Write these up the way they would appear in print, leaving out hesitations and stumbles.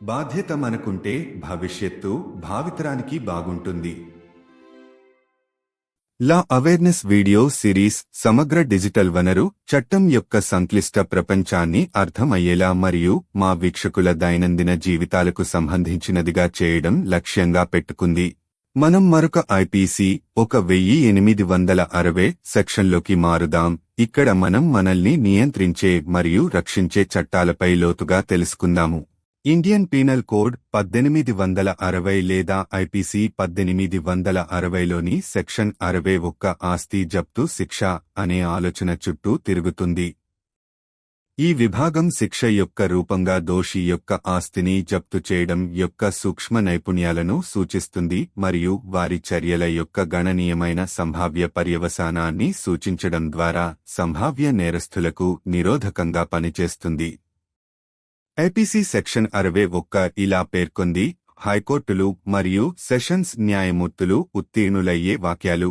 బాధ్యత మనకుంటే భవిష్యత్తు భావితరానికి బాగుంటుంది. లా అవేర్నెస్ వీడియో సిరీస్ సమగ్ర డిజిటల్ వనరు చట్టం యొక్క సంక్లిష్ట ప్రపంచాన్ని అర్థమయ్యేలా మరియు మా వీక్షకుల దైనందిన జీవితాలకు సంబంధించినదిగా చేయడం లక్ష్యంగా పెట్టుకుంది. మనం మరొక ఐపీసీ 1860 సెక్షన్లోకి మారుదాం. ఇక్కడ మనం మనల్ని నియంత్రించే మరియు రక్షించే చట్టాలపై లోతుగా తెలుసుకుందాము. ఇండియన్ పీనల్ కోడ్ 1860 లేదా ఐపీసీ 1860లోని సెక్షన్ 61 ఆస్తి జప్తు శిక్ష అనే ఆలోచన చుట్టూ తిరుగుతుంది. ఈ విభాగం శిక్ష యొక్క రూపంగా దోషి యొక్క ఆస్తిని జప్తు చేయడం యొక్క సూక్ష్మ నైపుణ్యాలను సూచిస్తుంది మరియు వారి చర్యల యొక్క గణనీయమైన సంభావ్య పర్యవసానాన్ని సూచించడం ద్వారా సంభావ్య నేరస్థులకు నిరోధకంగా పనిచేస్తుంది. ఐపీసీ సెక్షన్ 61 ఇలా పేర్కొంది: హైకోర్టులు మరియు సెషన్స్ న్యాయమూర్తులు ఉత్తీర్ణులయ్యే వాక్యాలు.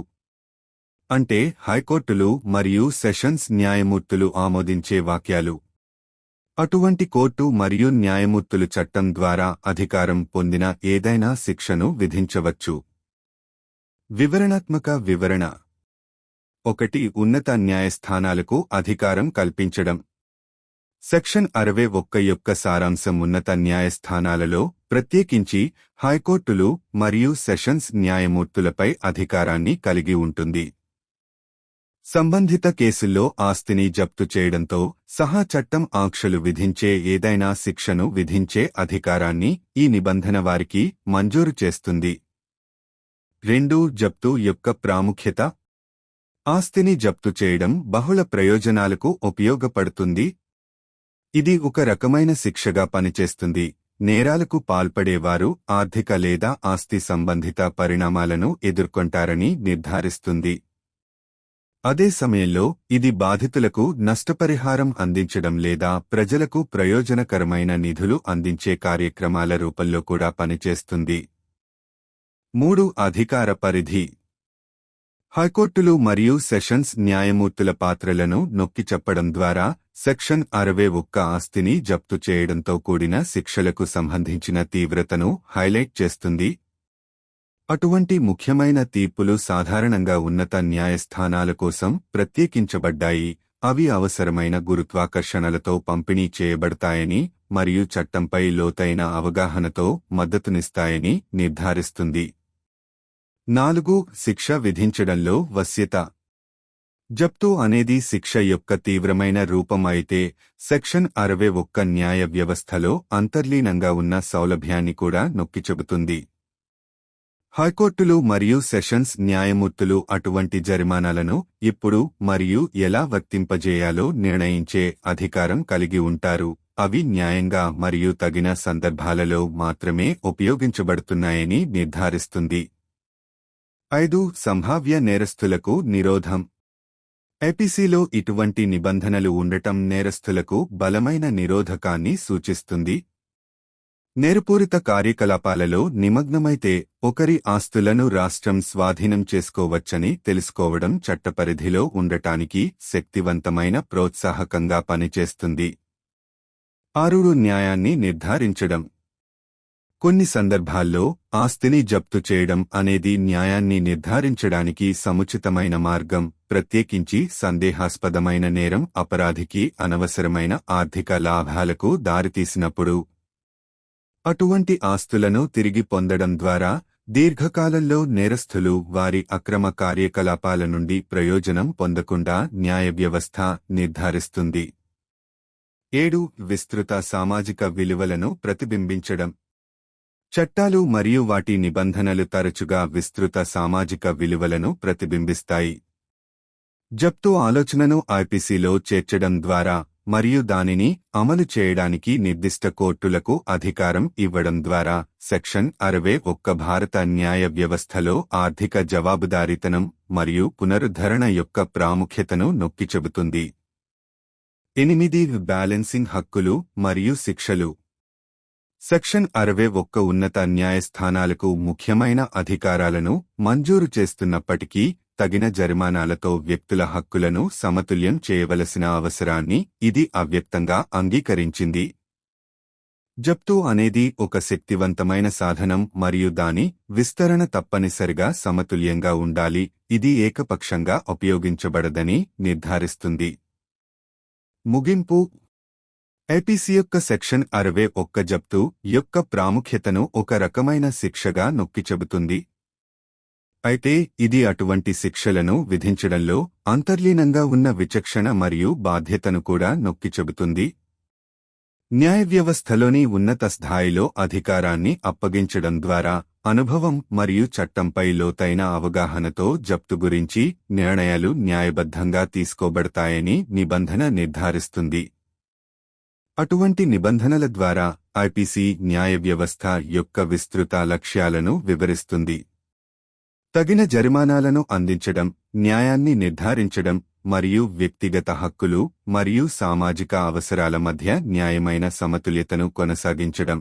అంటే హైకోర్టులు మరియు సెషన్స్ న్యాయమూర్తులు ఆమోదించే వాక్యాలు. అటువంటి కోర్టు మరియు న్యాయమూర్తులు చట్టం ద్వారా అధికారం పొందిన ఏదైనా శిక్షను విధించవచ్చు. వివరణాత్మక వివరణ 1. ఉన్నత న్యాయస్థానాలకు అధికారం కల్పించడం. సెక్షన్ 61 యొక్క సారాంశం ఉన్నత న్యాయస్థానాలలో, ప్రత్యేకించి హైకోర్టులు మరియు సెషన్స్ న్యాయమూర్తులపై అధికారాన్ని కలిగి ఉంటుంది. సంబంధిత కేసుల్లో ఆస్తిని జప్తు చేయడంతో సహా చట్టం ఆంక్షలు విధించే ఏదైనా శిక్షను విధించే అధికారాన్ని ఈ నిబంధన వారికి మంజూరు చేస్తుంది. 2. జప్తు యొక్క ప్రాముఖ్యత. ఆస్తిని జప్తు చేయడం బహుళ ప్రయోజనాలకు ఉపయోగపడుతుంది. ఇది ఒక రకమైన శిక్షగా పనిచేస్తుంది. నేరాలకు పాల్పడేవారు ఆర్థిక లేదా ఆస్తి సంబంధిత పరిణామాలను ఎదుర్కొంటారని నిర్ధారిస్తుంది. అదే సమయంలో ఇది బాధితులకు నష్టపరిహారం అందించడం లేదా ప్రజలకు ప్రయోజనకరమైన నిధులు అందించే కార్యక్రమాల రూపంలో కూడా పనిచేస్తుంది. 3. అధికార పరిధి. హైకోర్టులు మరియు సెషన్స్ న్యాయమూర్తుల పాత్రలను నొక్కి చెప్పడం ద్వారా సెక్షన్ 61 ఆస్తిని జప్తు చేయడంతో కూడిన శిక్షలకు సంబంధించిన తీవ్రతను హైలైట్ చేస్తుంది. అటువంటి ముఖ్యమైన తీర్పులు సాధారణంగా ఉన్నత న్యాయస్థానాల కోసం ప్రత్యేకించబడ్డాయి. అవి అవసరమైన గురుత్వాకర్షణలతో పంపిణీ చేయబడతాయని మరియు చట్టంపై లోతైన అవగాహనతో మద్దతునిస్తాయని నిర్ధారిస్తుంది. 4. శిక్ష విధించడంలో వశ్యత. జప్తు అనేది శిక్ష యొక్క తీవ్రమైన రూపం అయితే, సెక్షన్ 61 న్యాయ వ్యవస్థలో అంతర్లీనంగా ఉన్న సౌలభ్యాన్ని కూడా నొక్కిచెబుతుంది. హైకోర్టులు మరియు సెషన్స్ న్యాయమూర్తులు అటువంటి జరిమానాలను ఎప్పుడు మరియు ఎలా వర్తింపజేయాలో నిర్ణయించే అధికారం కలిగి ఉంటారు. అవి న్యాయంగా మరియు తగిన సందర్భాలలో మాత్రమే ఉపయోగించబడుతున్నాయని నిర్ధారిస్తుంది. 5. సంభావ్య నేరస్థులకు నిరోధం. ఐపీసీలో ఇటువంటి నిబంధనలు ఉండటం నేరస్థులకు బలమైన నిరోధకాన్ని సూచిస్తుంది. నేరపూరిత కార్యకలాపాలలో నిమగ్నమైతే ఒకరి ఆస్తులను రాష్ట్రం స్వాధీనం చేసుకోవచ్చని తెలుసుకోవడం చట్టపరిధిలో ఉండటానికి శక్తివంతమైన ప్రోత్సాహకంగా పనిచేస్తుంది. 6. న్యాయాన్ని నిర్ధారించడం. కొన్ని సందర్భాల్లో ఆస్తిని జప్తు చేయడం అనేది న్యాయాన్ని నిర్ధారించడానికి సముచితమైన మార్గం, ప్రత్యేకించి సందేహాస్పదమైన నేరం అపరాధికి అనవసరమైన ఆర్థిక లాభాలకు దారితీసినప్పుడు. అటువంటి ఆస్తులను తిరిగి పొందడం ద్వారా దీర్ఘకాలంలో నేరస్థులు వారి అక్రమ కార్యకలాపాల నుండి ప్రయోజనం పొందకుండా న్యాయ వ్యవస్థ నిర్ధారిస్తుంది. 7. విస్తృత సామాజిక విలువలను ప్రతిబింబించడం. చట్టాలు మరియు వాటి నిబంధనలు తరచుగా విస్తృత సామాజిక విలువలను ప్రతిబింబిస్తాయి. జప్తు ఆలోచనను ఐపీసీలో చేర్చడం ద్వారా మరియు దానిని అమలు చేయడానికి నిర్దిష్ట కోర్టులకు అధికారం ఇవ్వడం ద్వారా సెక్షన్ 61 భారత న్యాయ వ్యవస్థలో ఆర్థిక జవాబుదారీతనం మరియు పునరుద్ధరణ యొక్క ప్రాముఖ్యతను నొక్కిచెబుతుంది. 8. బ్యాలెన్సింగ్ హక్కులు మరియు శిక్షలు. సెక్షన్ 61 ఉన్నత న్యాయస్థానాలకు ముఖ్యమైన అధికారాలను మంజూరు చేస్తున్నప్పటికీ తగిన జరిమానాలతో వ్యక్తుల హక్కులను సమతుల్యం చేయవలసిన అవసరాన్ని ఇది అవ్యక్తంగా అంగీకరించింది. జప్తు అనేది ఒక శక్తివంతమైన సాధనం మరియు దాని విస్తరణ తప్పనిసరిగా సమతుల్యంగా ఉండాలి. ఇది ఏకపక్షంగా ఉపయోగించబడదని నిర్ధారిస్తుంది. ముగింపు. ఐపీసీ యొక్క సెక్షన్ 61 జప్తు యొక్క ప్రాముఖ్యతను ఒక రకమైన శిక్షగా నొక్కిచెబుతుంది. అయితే ఇది అటువంటి శిక్షలను విధించడంలో అంతర్లీనంగా ఉన్న విచక్షణ మరియు బాధ్యతను కూడా నొక్కిచెబుతుంది. న్యాయ వ్యవస్థలోని ఉన్నత స్థాయిలో అధికారాన్ని అప్పగించడం ద్వారా అనుభవం మరియు చట్టంపై లోతైన అవగాహనతో జప్తు గురించి నిర్ణయాలు న్యాయబద్ధంగా తీసుకోబడతాయని నిబంధన నిర్ధారిస్తుంది. అటువంటి నిబంధనల ద్వారా ఐపీసీ న్యాయ వ్యవస్థ యొక్క విస్తృత లక్ష్యాలను వివరిస్తుంది. తగిన జరిమానాలను అందించడం, న్యాయాన్ని నిర్ధారించడం మరియు వ్యక్తిగత హక్కులు మరియు సామాజిక అవసరాల మధ్య న్యాయమైన సమతుల్యతను కొనసాగించడం.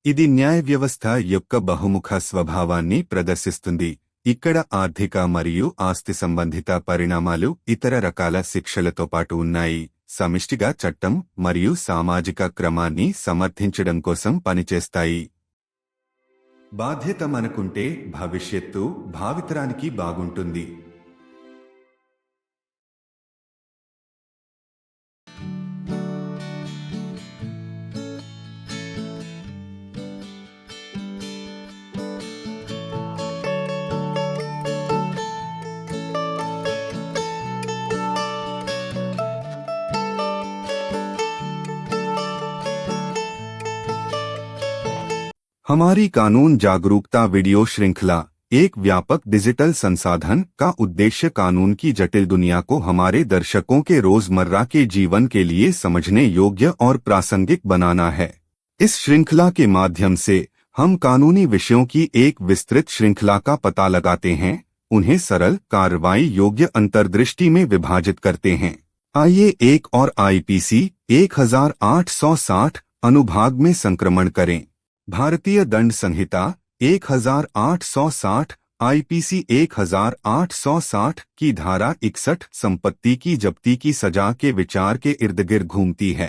ఇది న్యాయ వ్యవస్థ యొక్క బహుముఖ స్వభావాన్ని ప్రదర్శిస్తుంది, ఇక్కడ ఆర్థిక మరియు ఆస్తి సంబంధిత పరిణామాలు ఇతర రకాల శిక్షలతో పాటు ఉన్నాయి, సమిష్టిగా చట్టం మరియు సామాజిక క్రమాన్ని సమర్థించడం కోసం పనిచేస్తాయి. బాధ్యత మనకుంటే భవిష్యత్తు భావితరానికి బాగుంటుంది. हमारी कानून जागरूकता वीडियो श्रृंखला एक व्यापक डिजिटल संसाधन का उद्देश्य कानून की जटिल दुनिया को हमारे दर्शकों के रोजमर्रा के जीवन के लिए समझने योग्य और प्रासंगिक बनाना है। इस श्रृंखला के माध्यम से हम कानूनी विषयों की एक विस्तृत श्रृंखला का पता लगाते हैं, उन्हें सरल कार्रवाई योग्य अंतर्दृष्टि में विभाजित करते हैं। आइए एक और आईपीसी 1860 अनुभाग में संक्रमण करें। भारतीय दंड संहिता 1860 आईपीसी 1860 की धारा 61 संपत्ति की जब्ती की सजा के विचार के इर्दगिर्द घूमती है।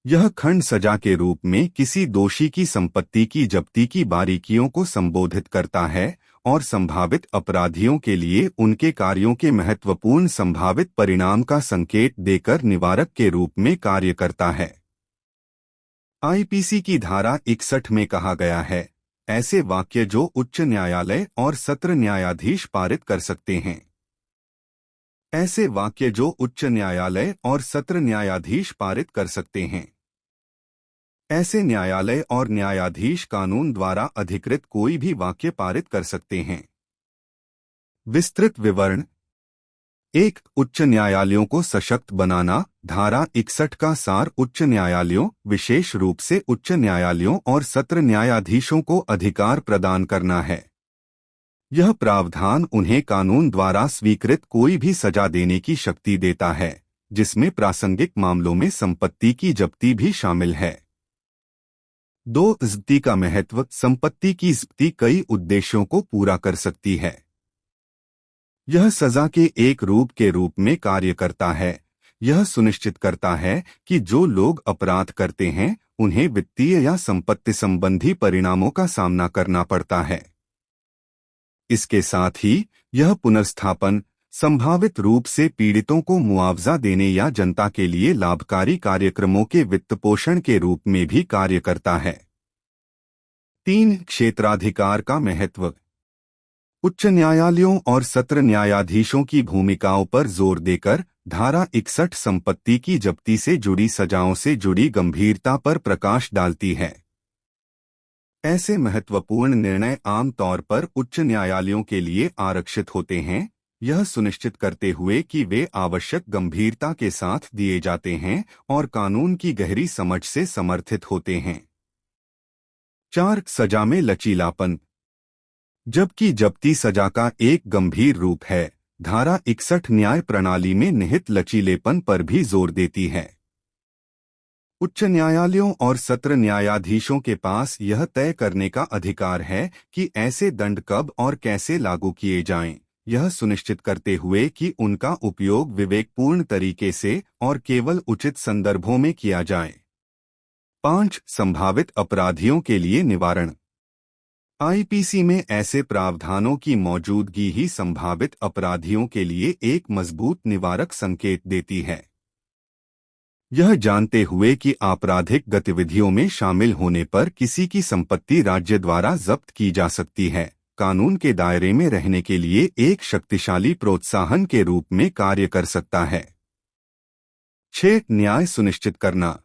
यह खंड सजा के रूप में किसी दोषी की संपत्ति की जब्ती की बारीकियों को संबोधित करता है और संभावित अपराधियों के लिए उनके कार्यों के महत्वपूर्ण संभावित परिणाम का संकेत देकर निवारक के रूप में कार्य करता है। आईपीसी की धारा 61 में कहा गया है, ऐसे वाक्य जो उच्च न्यायालय और सत्र न्यायाधीश पारित कर सकते हैं। ऐसे वाक्य जो उच्च न्यायालय और सत्र न्यायाधीश पारित कर सकते हैं। ऐसे न्यायालय और न्यायाधीश कानून द्वारा अधिकृत कोई भी वाक्य पारित कर सकते हैं। विस्तृत विवरण। 1. उच्च न्यायालयों को सशक्त बनाना। धारा 61 का सार उच्च न्यायालयों, विशेष रूप से उच्च न्यायालयों और सत्र न्यायाधीशों को अधिकार प्रदान करना है। यह प्रावधान उन्हें कानून द्वारा स्वीकृत कोई भी सजा देने की शक्ति देता है, जिसमें प्रासंगिक मामलों में संपत्ति की जब्ती भी शामिल है। 2. जब्ती का महत्व। संपत्ति की जब्ती कई उद्देश्यों को पूरा कर सकती है। यह सजा के एक रूप के रूप में कार्य करता है। यह सुनिश्चित करता है कि जो लोग अपराध करते हैं उन्हें वित्तीय या संपत्ति संबंधी परिणामों का सामना करना पड़ता है। इसके साथ ही यह पुनर्स्थापन, संभावित रूप से पीड़ितों को मुआवजा देने या जनता के लिए लाभकारी कार्यक्रमों के वित्तपोषण के रूप में भी कार्य करता है। 3. क्षेत्राधिकार का महत्व। उच्च न्यायालयों और सत्र न्यायाधीशों की भूमिकाओं पर जोर देकर धारा 61 संपत्ति की जब्ती से जुड़ी सजाओं से जुड़ी गंभीरता पर प्रकाश डालती है। ऐसे महत्वपूर्ण निर्णय आम तौर पर उच्च न्यायालयों के लिए आरक्षित होते हैं, यह सुनिश्चित करते हुए कि वे आवश्यक गंभीरता के साथ दिए जाते हैं और कानून की गहरी समझ से समर्थित होते हैं। 4. सजा में लचीलापन। जबकि जब्ती सजा का एक गंभीर रूप है, धारा 61 न्याय प्रणाली में निहित लचीलेपन पर भी जोर देती है। उच्च न्यायालयों और सत्र न्यायाधीशों के पास यह तय करने का अधिकार है कि ऐसे दंड कब और कैसे लागू किए जाएं, यह सुनिश्चित करते हुए कि उनका उपयोग विवेकपूर्ण तरीके से और केवल उचित संदर्भों में किया जाए। 5 संभावित अपराधियों के लिए निवारण। आईपीसी में ऐसे प्रावधानों की मौजूदगी ही संभावित अपराधियों के लिए एक मजबूत निवारक संकेत देती है। यह जानते हुए कि आपराधिक गतिविधियों में शामिल होने पर किसी की संपत्ति राज्य द्वारा जब्त की जा सकती है, कानून के दायरे में रहने के लिए एक शक्तिशाली प्रोत्साहन के रूप में कार्य कर सकता है। 6 न्याय सुनिश्चित करना।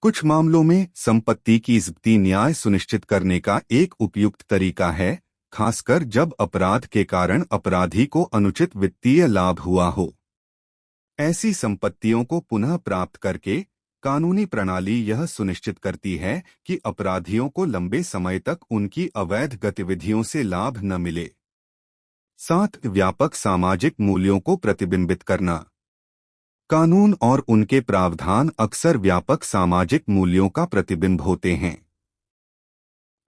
कुछ मामलों में संपत्ति की जब्ती न्याय सुनिश्चित करने का एक उपयुक्त तरीका है, खासकर जब अपराध के कारण अपराधी को अनुचित वित्तीय लाभ हुआ हो। ऐसी संपत्तियों को पुनः प्राप्त करके कानूनी प्रणाली यह सुनिश्चित करती है कि अपराधियों को लंबे समय तक उनकी अवैध गतिविधियों से लाभ न मिले। 7 व्यापक सामाजिक मूल्यों को प्रतिबिंबित करना। कानून और उनके प्रावधान अक्सर व्यापक सामाजिक मूल्यों का प्रतिबिंब होते हैं।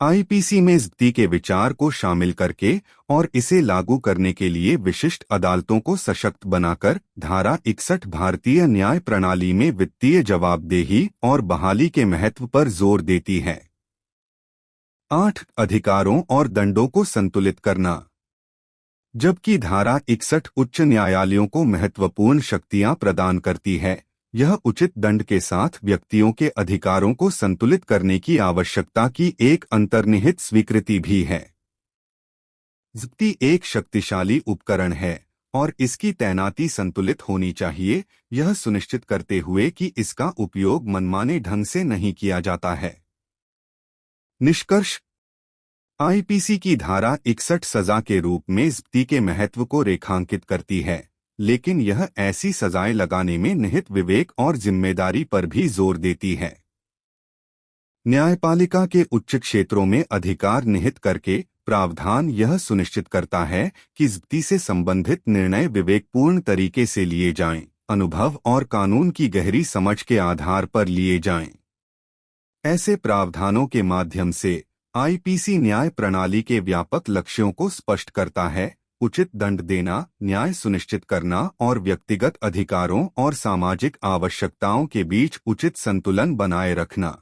आईपीसी में जब्ती के विचार को शामिल करके और इसे लागू करने के लिए विशिष्ट अदालतों को सशक्त बनाकर धारा 61 भारतीय न्याय प्रणाली में वित्तीय जवाबदेही और बहाली के महत्व पर जोर देती है। 8 अधिकारों और दंडों को संतुलित करना। जबकि धारा 61 उच्च न्यायालयों को महत्वपूर्ण शक्तियां प्रदान करती है, यह उचित दंड के साथ व्यक्तियों के अधिकारों को संतुलित करने की आवश्यकता की एक अंतर्निहित स्वीकृति भी है। जब्ती एक शक्तिशाली उपकरण है और इसकी तैनाती संतुलित होनी चाहिए, यह सुनिश्चित करते हुए कि इसका उपयोग मनमाने ढंग से नहीं किया जाता है। निष्कर्ष। आईपीसी की धारा 61 सजा के रूप में जब्ती के महत्व को रेखांकित करती है, लेकिन यह ऐसी सजाएं लगाने में निहित विवेक और जिम्मेदारी पर भी जोर देती है। न्यायपालिका के उच्च क्षेत्रों में अधिकार निहित करके प्रावधान यह सुनिश्चित करता है कि जब्ती से संबंधित निर्णय विवेकपूर्ण तरीके से लिए जाएं, अनुभव और कानून की गहरी समझ के आधार पर लिए जाएं। ऐसे प्रावधानों के माध्यम से आईपीसी न्याय प्रणाली के व्यापक लक्ष्यों को स्पष्ट करता है: उचित दंड देना, न्याय सुनिश्चित करना और व्यक्तिगत अधिकारों और सामाजिक आवश्यकताओं के बीच उचित संतुलन बनाए रखना।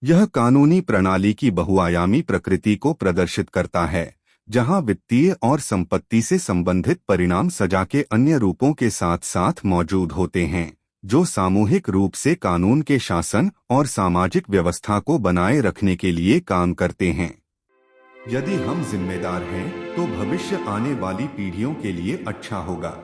यह कानूनी प्रणाली की बहुआयामी प्रकृति को प्रदर्शित करता है, जहां वित्तीय और संपत्ति से संबंधित परिणाम सजा के अन्य रूपों के साथ साथ मौजूद होते हैं, जो सामूहिक रूप से कानून के शासन और सामाजिक व्यवस्था को बनाए रखने के लिए काम करते हैं। यदि हम जिम्मेदार हैं, तो भविष्य आने वाली पीढ़ियों के लिए अच्छा होगा।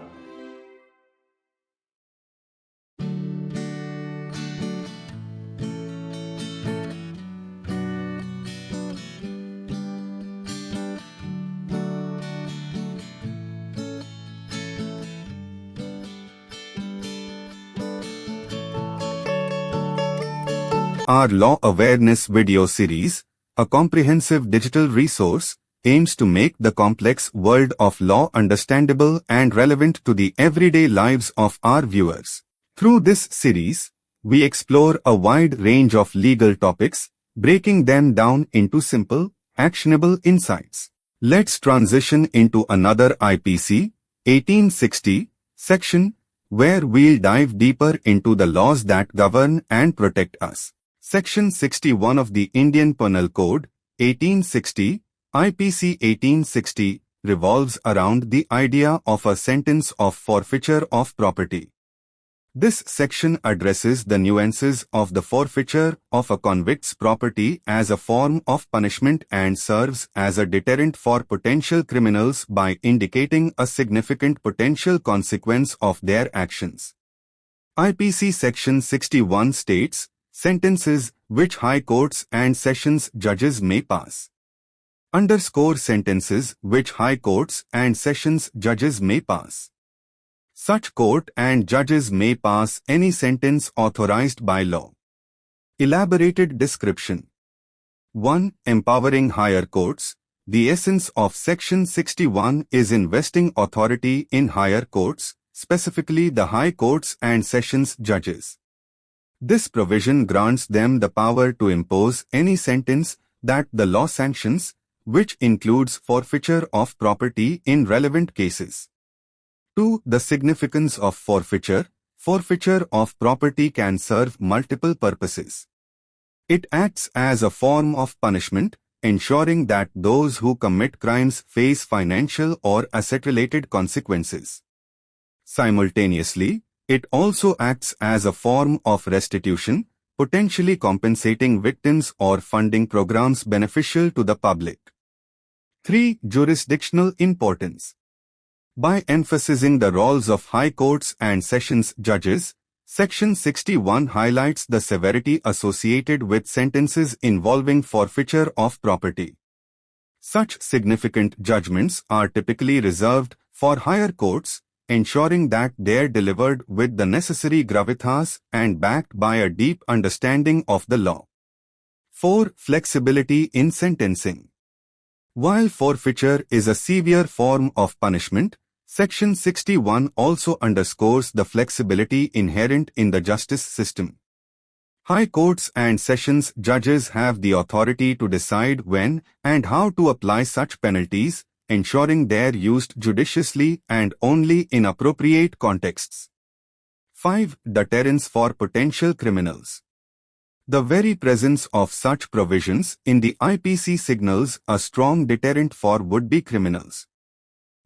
Our Law Awareness video series, a comprehensive digital resource, aims to make the complex world of law understandable and relevant to the everyday lives of our viewers. Through this series, we explore a wide range of legal topics, breaking them down into simple, actionable insights. Let's transition into another IPC 1860 section, where we'll dive deeper into the laws that govern and protect us. Section 61 of the Indian Penal Code, 1860, IPC 1860, revolves around the idea of a sentence of forfeiture of property. This section addresses the nuances of the forfeiture of a convict's property as a form of punishment and serves as a deterrent for potential criminals by indicating a significant potential consequence of their actions. IPC Section 61 states, sentences which high courts and sessions judges may pass. Underscore sentences which high courts and sessions judges may pass. Such court and judges may pass any sentence authorized by law. Elaborated description. 1. Empowering higher courts. The essence of Section 61 is investing authority in higher courts, specifically the high courts and sessions judges. This provision grants them the power to impose any sentence that the law sanctions, which includes forfeiture of property in relevant cases. 2. The significance of forfeiture. Forfeiture of property can serve multiple purposes. It acts as a form of punishment, ensuring that those who commit crimes face financial or asset-related consequences. Simultaneously, it also acts as a form of restitution, potentially compensating victims or funding programs beneficial to the public. 3. Jurisdictional importance. By emphasizing the roles of high courts and sessions judges, Section 61 highlights the severity associated with sentences involving forfeiture of property. Such significant judgments are typically reserved for higher courts, ensuring that they are delivered with the necessary gravitas and backed by a deep understanding of the law. 4. Flexibility in sentencing. While forfeiture is a severe form of punishment, Section 61 also underscores the flexibility inherent in the justice system. High courts and sessions judges have the authority to decide when and how to apply such penalties, ensuring they are used judiciously and only in appropriate contexts. 5. Deterrence for potential criminals. The very presence of such provisions in the IPC signals a strong deterrent for would-be criminals.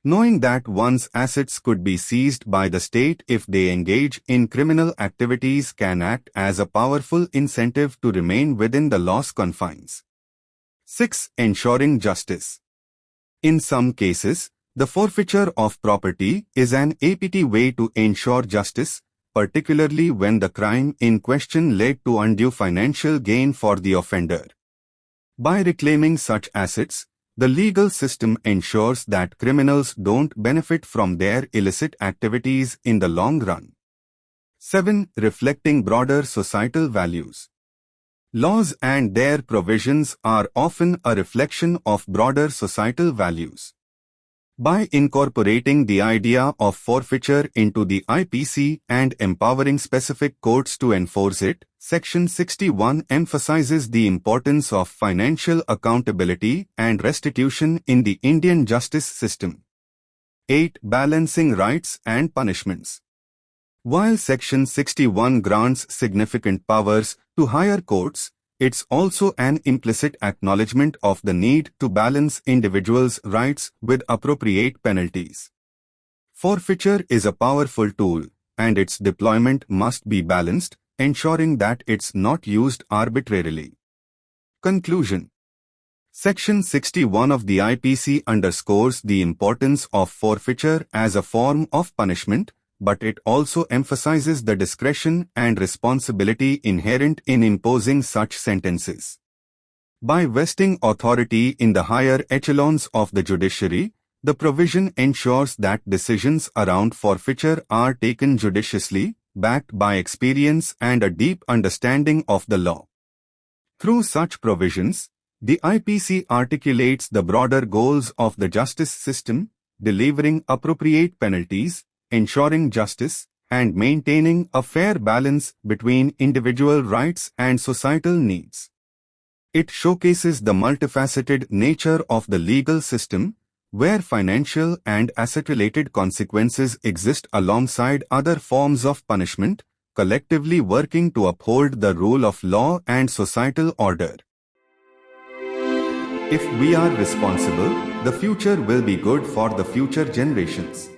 Knowing that one's assets could be seized by the state if they engage in criminal activities can act as a powerful incentive to remain within the law's confines. 6. Ensuring justice. In some cases, the forfeiture of property is an apt way to ensure justice, particularly when the crime in question led to undue financial gain for the offender. By reclaiming such assets, the legal system ensures that criminals don't benefit from their illicit activities in the long run. 7. Reflecting broader societal values. Laws and their provisions are often a reflection of broader societal values. By incorporating the idea of forfeiture into the IPC and empowering specific courts to enforce it, Section 61 emphasizes the importance of financial accountability and restitution in the Indian justice system. 8. Balancing rights and punishments. While Section 61 grants significant powers to higher courts, it's also an implicit acknowledgement of the need to balance individuals' rights with appropriate penalties. Forfeiture is a powerful tool, and its deployment must be balanced, ensuring that it's not used arbitrarily. Conclusion. Section 61 of the IPC underscores the importance of forfeiture as a form of punishment, but it also emphasizes the discretion and responsibility inherent in imposing such sentences. By vesting authority in the higher echelons of the judiciary, the provision ensures that decisions around forfeiture are taken judiciously, backed by experience and a deep understanding of the law. Through such provisions, the IPC articulates the broader goals of the justice system, delivering appropriate penalties, ensuring justice, and maintaining a fair balance between individual rights and societal needs. It showcases the multifaceted nature of the legal system, where financial and asset-related consequences exist alongside other forms of punishment, collectively working to uphold the rule of law and societal order. If we are responsible, the future will be good for the future generations.